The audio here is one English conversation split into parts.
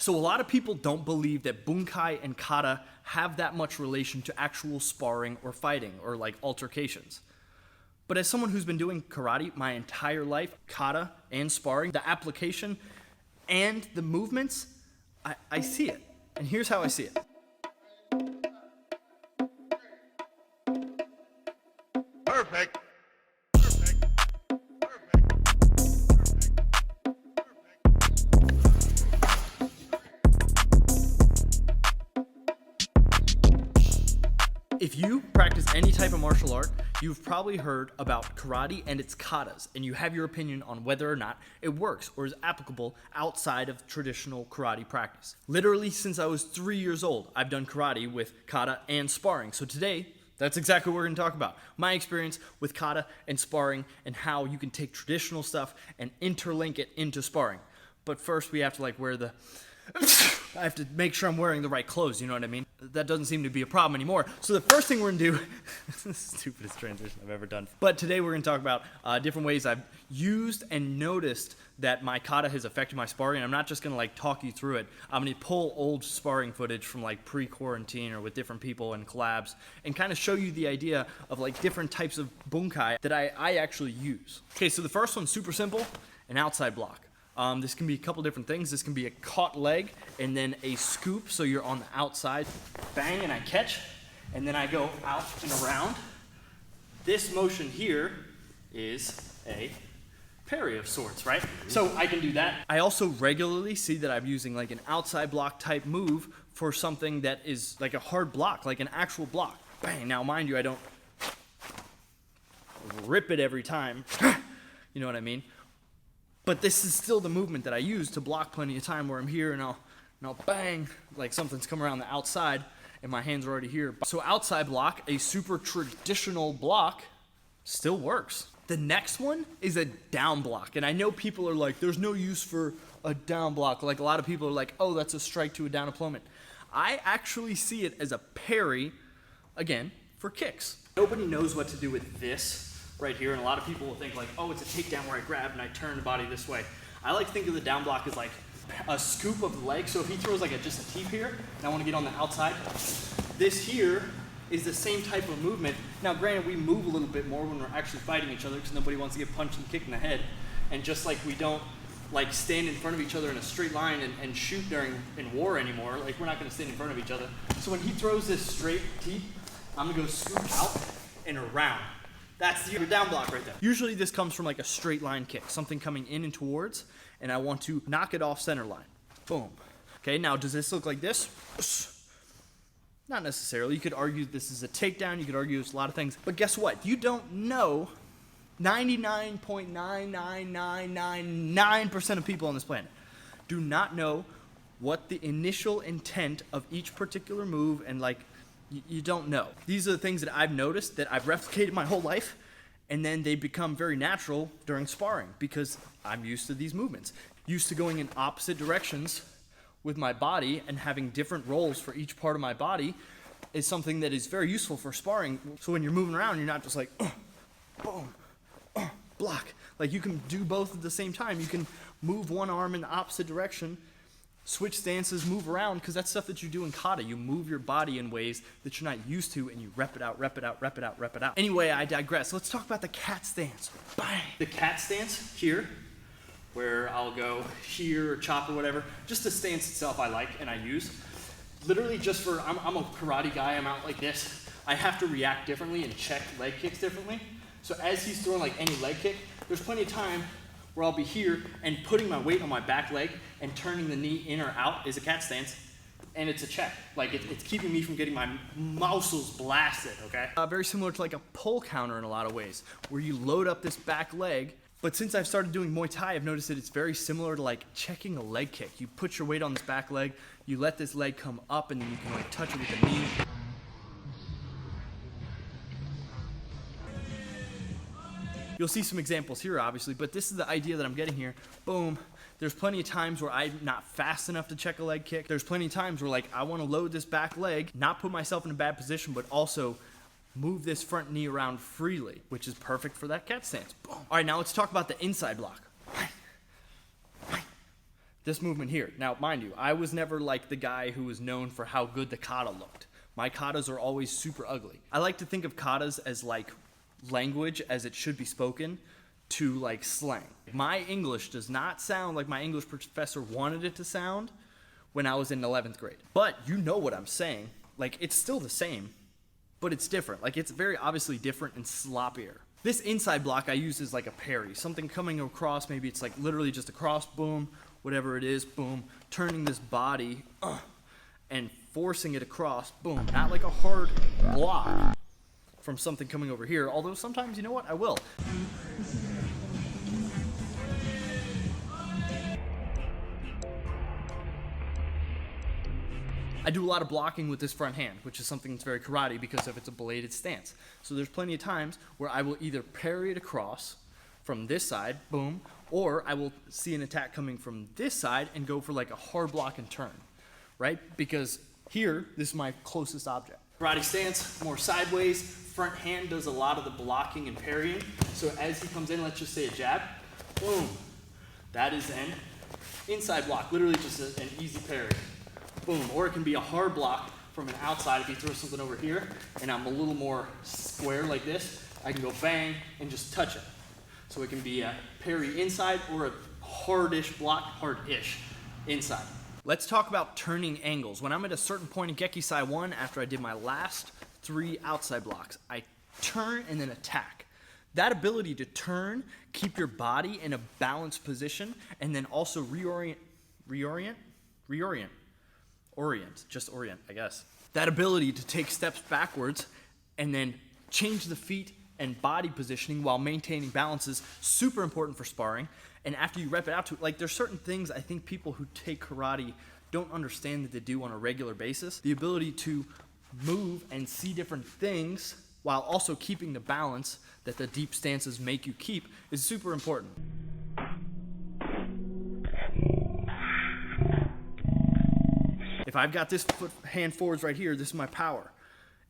So a lot of people don't believe that Bunkai and Kata have that much relation to actual sparring or fighting or like altercations. But as someone who's been doing karate my entire life, Kata and sparring, the application and the movements, I see it. And here's how I see it. Perfect. If you practice any type of martial art, you've probably heard about karate and its katas, and you have your opinion on whether or not it works or is applicable outside of traditional karate practice. Literally, since I was 3 years old, I've done karate with kata and sparring. So today, that's exactly what we're going to talk about. My experience with kata and sparring and how you can take traditional stuff and interlink it into sparring. But first, we have to wear the... I have to make sure I'm wearing the right clothes, you know what I mean? That doesn't seem to be a problem anymore. So the first thing we're gonna do, this is the stupidest transition I've ever done. But today we're gonna talk about different ways I've used and noticed that my kata has affected my sparring. I'm not just gonna talk you through it. I'm gonna pull old sparring footage from pre-quarantine or with different people and collabs and kind of show you the idea of different types of bunkai that I actually use. Okay, so the first one's super simple, an outside block. This can be a couple different things. This can be a caught leg and then a scoop, so you're on the outside. Bang, and I catch, and then I go out and around. This motion here is a parry of sorts, right? So I can do that. I also regularly see that I'm using an outside block type move for something that is like a hard block, like an actual block. Bang, now mind you, I don't rip it every time. You know what I mean? But this is still the movement that I use to block plenty of time where I'm here and I'll bang, like something's come around the outside and my hand's are already here. So outside block, a super traditional block, still works. The next one is a down block. And I know people are like, there's no use for a down block. Like a lot of people are like, oh, that's a strike to a down opponent. I actually see it as a parry, again, for kicks. Nobody knows what to do with this right here, and a lot of people will think oh, it's a takedown where I grab and I turn the body this way. I like to think of the down block as a scoop of the leg. So if he throws just a teep here, and I want to get on the outside, this here is the same type of movement. Now granted, we move a little bit more when we're actually fighting each other because nobody wants to get punched and kicked in the head. And just like we don't stand in front of each other in a straight line and shoot in war anymore, we're not going to stand in front of each other. So when he throws this straight teep, I'm going to go scoop out and around. That's your down block right there. Usually this comes from a straight line kick, something coming in and towards, and I want to knock it off center line. Boom. Okay, now does this look like this? Not necessarily. You could argue this is a takedown, you could argue it's a lot of things, but guess what? You don't know 99.99999% of people on this planet do not know what the initial intent of each particular move and you don't know. These are the things that I've noticed that I've replicated my whole life, and then they become very natural during sparring because I'm used to these movements. Used to going in opposite directions with my body and having different roles for each part of my body is something that is very useful for sparring. So when you're moving around, you're not just boom, block. You can do both at the same time. You can move one arm in the opposite direction, switch stances, move around, because that's stuff that you do in kata. You move your body in ways that you're not used to, and you rep it out, rep it out, rep it out, rep it out. Anyway, I digress. Let's talk about the cat stance. Bang! The cat stance here, where I'll go here or chop or whatever. Just the stance itself I like and I use. Literally just for, I'm a karate guy, I'm out like this. I have to react differently and check leg kicks differently. So as he's throwing any leg kick, there's plenty of time where I'll be here and putting my weight on my back leg and turning the knee in or out is a cat stance, and it's a check. It's keeping me from getting my muscles blasted, okay? Very similar to a pull counter in a lot of ways, where you load up this back leg, but since I've started doing Muay Thai, I've noticed that it's very similar to checking a leg kick. You put your weight on this back leg, you let this leg come up, and then you can touch it with the knee. You'll see some examples here, obviously, but this is the idea that I'm getting here. Boom. There's plenty of times where I'm not fast enough to check a leg kick. There's plenty of times where I want to load this back leg, not put myself in a bad position, but also move this front knee around freely, which is perfect for that cat stance. Boom. All right, now let's talk about the inside block. this movement here. Now, mind you, I was never like the guy who was known for how good the kata looked. My katas are always super ugly. I like to think of katas as like language as it should be spoken to like slang. My English does not sound like my English professor wanted it to sound when I was in 11th grade. But you know what I'm saying. Like, it's still the same, but it's different. Like, it's very obviously different and sloppier. This inside block I use is like a parry. Something coming across, maybe it's like literally just a cross, boom, whatever it is, boom. Turning this body, and forcing it across, boom. Not like a hard block from something coming over here, although sometimes, you know what, I will. I do a lot of blocking with this front hand, which is something that's very karate because of its a bladed stance. So there's plenty of times where I will either parry it across from this side, boom, or I will see an attack coming from this side and go for like a hard block and turn, right? Because here, this is my closest object. Karate stance, more sideways. Front hand does a lot of the blocking and parrying. So as he comes in, let's just say a jab, boom. That is an inside block, literally just an easy parry. Boom. Or it can be a hard block from an outside. If he throws something over here and I'm a little more square like this, I can go bang and just touch it. So it can be a parry inside or a hardish block, hard-ish inside. Let's talk about turning angles. When I'm at a certain point in Gekesai 1, after I did my last 3 outside blocks, I turn and then attack. That ability to turn, keep your body in a balanced position, and then also orient, I guess. That ability to take steps backwards and then change the feet and body positioning while maintaining balance is super important for sparring. And after you rep it out to, like, there's certain things I think people who take karate don't understand that they do on a regular basis. The ability to move and see different things while also keeping the balance that the deep stances make you keep is super important. If I've got this hand forwards right here, this is my power.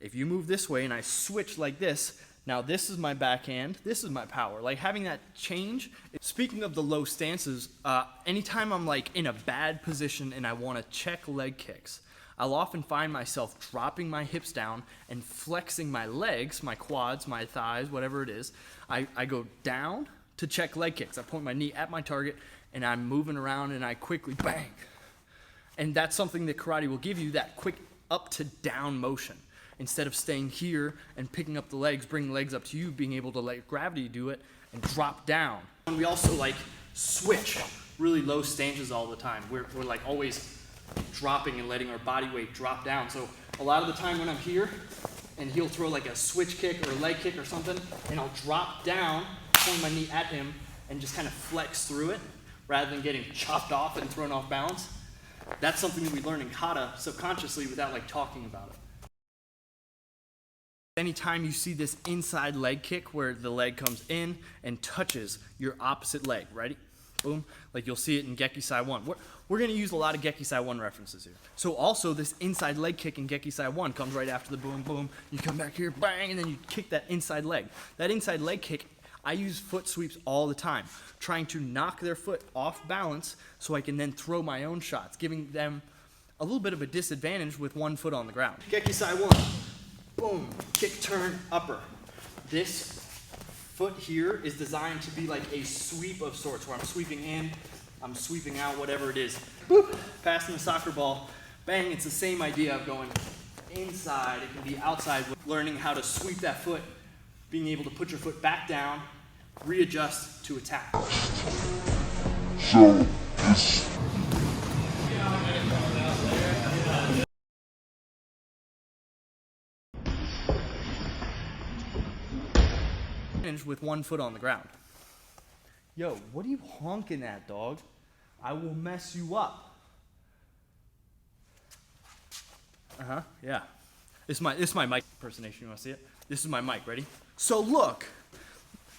If you move this way and I switch like this, now this is my backhand, this is my power. Like, having that change. Speaking of the low stances, anytime I'm like in a bad position and I want to check leg kicks, I'll often find myself dropping my hips down and flexing my legs, my quads, my thighs, whatever it is. I go down to check leg kicks. I point my knee at my target and I'm moving around and I quickly bang. And that's something that karate will give you, that quick up to down motion. Instead of staying here and picking up the legs, bringing legs up to you, being able to let gravity do it and drop down. And we also like switch really low stances all the time. We're like always dropping and letting our body weight drop down. So a lot of the time when I'm here and he'll throw like a switch kick or a leg kick or something, and I'll drop down, point my knee at him and just kind of flex through it rather than getting chopped off and thrown off balance. That's something that we learn in kata subconsciously without like talking about it. Anytime you see this inside leg kick where the leg comes in and touches your opposite leg, ready? Boom. Like you'll see it in Gekesai 1. We're going to use a lot of Gekesai 1 references here. So also this inside leg kick in Gekesai 1 comes right after the boom, boom. You come back here, bang, and then you kick that inside leg. That inside leg kick, I use foot sweeps all the time, trying to knock their foot off balance so I can then throw my own shots, giving them a little bit of a disadvantage with one foot on the ground. Gekesai 1. Boom, kick, turn, upper. This foot here is designed to be like a sweep of sorts, where I'm sweeping in, I'm sweeping out, whatever it is. Boop, passing the soccer ball, bang, it's the same idea of going inside, it can be outside, learning how to sweep that foot, being able to put your foot back down, readjust to attack. So, this with one foot on the ground. Yo, what are you honking at, dog? I will mess you up. Yeah. This is my mic impersonation. You want to see it? This is my mic. Ready? So look.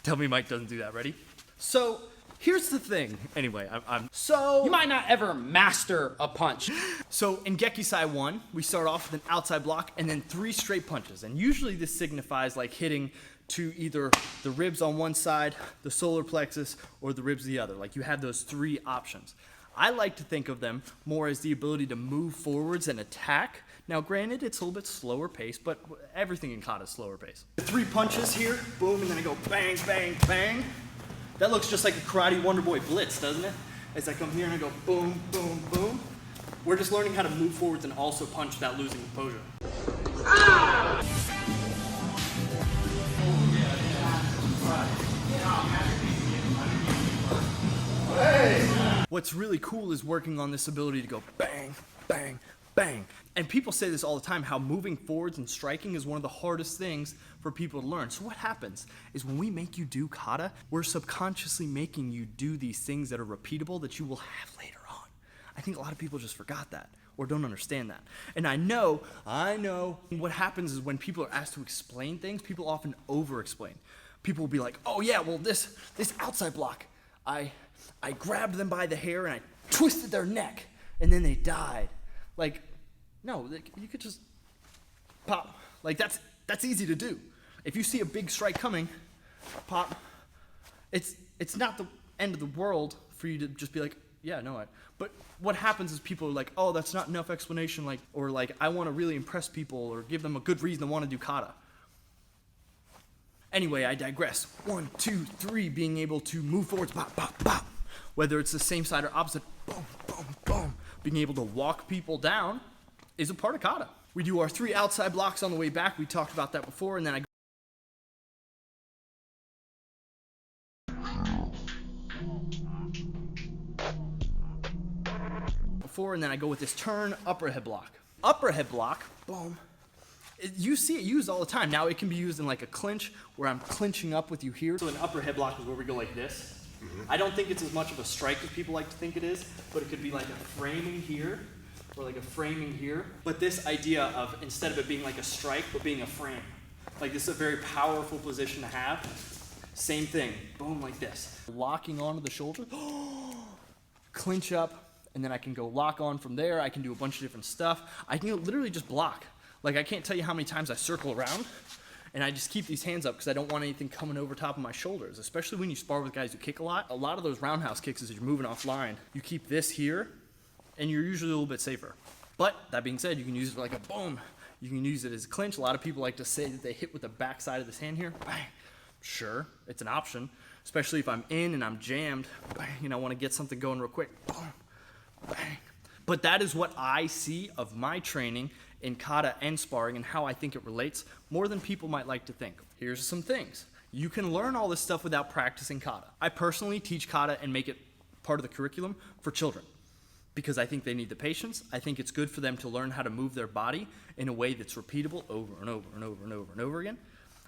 Tell me Mike doesn't do that. Ready? So here's the thing. Anyway, You might not ever master a punch. So in Gekesai 1, we start off with an outside block and then 3 straight punches. And usually this signifies like hitting to either the ribs on one side, the solar plexus, or the ribs the other. Like you have those 3 options. I like to think of them more as the ability to move forwards and attack. Now, granted, it's a little bit slower pace, but everything in Kata is slower pace. 3 punches here, boom, and then I go bang, bang, bang. That looks just like a Karate Wonder Boy blitz, doesn't it? As I come here and I go boom, boom, boom. We're just learning how to move forwards and also punch without losing composure. Ah! What's really cool is working on this ability to go bang, bang, bang. And people say this all the time, how moving forwards and striking is one of the hardest things for people to learn. So what happens is when we make you do kata, we're subconsciously making you do these things that are repeatable that you will have later on. I think a lot of people just forgot that or don't understand that. And I know, what happens is when people are asked to explain things, people often over-explain. People will be like, oh yeah, well this outside block, I grabbed them by the hair and I twisted their neck and then they died. Like, no, you could just pop. Like that's easy to do. If you see a big strike coming, pop. It's not the end of the world for you to just be like, yeah, no. But what happens is people are like, oh, that's not enough explanation. Like, or like, I want to really impress people or give them a good reason to want to do kata. Anyway, I digress. 1, 2, 3, being able to move forwards, bop, bop, bop. Whether it's the same side or opposite, boom, boom, boom. Being able to walk people down is a part of kata. We do our 3 outside blocks on the way back. We talked about that before, and then I go with this turn upper head block. Upper head block, boom. You see it used all the time. Now it can be used in like a clinch where I'm clinching up with you here. So an upper head block is where we go like this. I don't think it's as much of a strike as people like to think it is, but it could be like a framing here or like a framing here. But this idea of instead of it being like a strike, but being a frame. Like this is a very powerful position to have. Same thing, boom, like this. Locking onto the shoulder, clinch up, and then I can go lock on from there. I can do a bunch of different stuff. I can literally just block. Like I can't tell you how many times I circle around and I just keep these hands up because I don't want anything coming over top of my shoulders, especially when you spar with guys who kick a lot. A lot of those roundhouse kicks as you're moving offline, you keep this here and you're usually a little bit safer. But that being said, you can use it for like a boom. You can use it as a clinch. A lot of people like to say that they hit with the back side of this hand here. Bang. Sure, it's an option, especially if I'm in and I'm jammed. Bang, and I want to get something going real quick. Boom. Bang. But that is what I see of my training in kata and sparring and how I think it relates more than people might like to think. Here's some things. You can learn all this stuff without practicing kata. I personally teach kata and make it part of the curriculum for children because I think they need the patience. I think it's good for them to learn how to move their body in a way that's repeatable over and over and over and over and over again.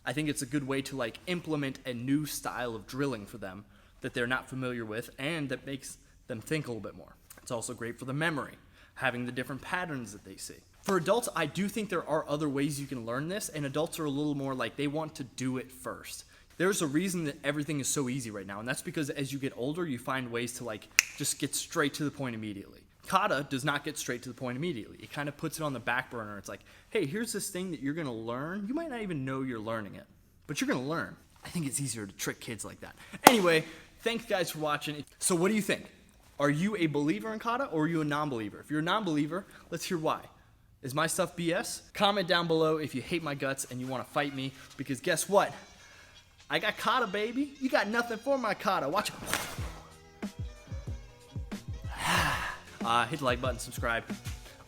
I think it's a good way to like implement a new style of drilling for them that they're not familiar with and that makes them think a little bit more. It's also great for the memory, having the different patterns that they see. For adults, I do think there are other ways you can learn this, and adults are a little more like they want to do it first. There's a reason that everything is so easy right now, and that's because as you get older, you find ways to like just get straight to the point immediately. Kata does not get straight to the point immediately. It kind of puts it on the back burner. It's like, hey, here's this thing that you're gonna learn. You might not even know you're learning it, but you're gonna learn. I think it's easier to trick kids like that. Anyway, thanks guys for watching. So what do you think? Are you a believer in kata or are you a non-believer? If you're a non-believer, let's hear why. Is my stuff BS? Comment down below if you hate my guts and you want to fight me, because guess what? I got kata, baby. You got nothing for my kata. Watch it. Hit the like button, subscribe.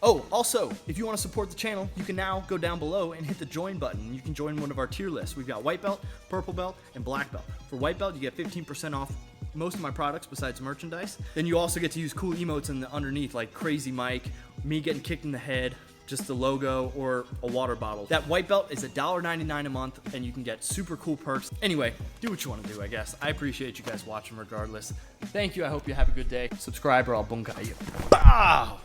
Oh, also, if you want to support the channel, you can now go down below and hit the join button. You can join one of our tier lists. We've got white belt, purple belt, and black belt. For white belt, you get 15% off most of my products besides merchandise. Then you also get to use cool emotes in the underneath, like Crazy Mike, me getting kicked in the head, just the logo, or a water bottle. That white belt is $1.99 a month, and you can get super cool perks. Anyway, do what you want to do, I guess. I appreciate you guys watching regardless. Thank you. I hope you have a good day. Subscribe or I'll bunkai you. Bow!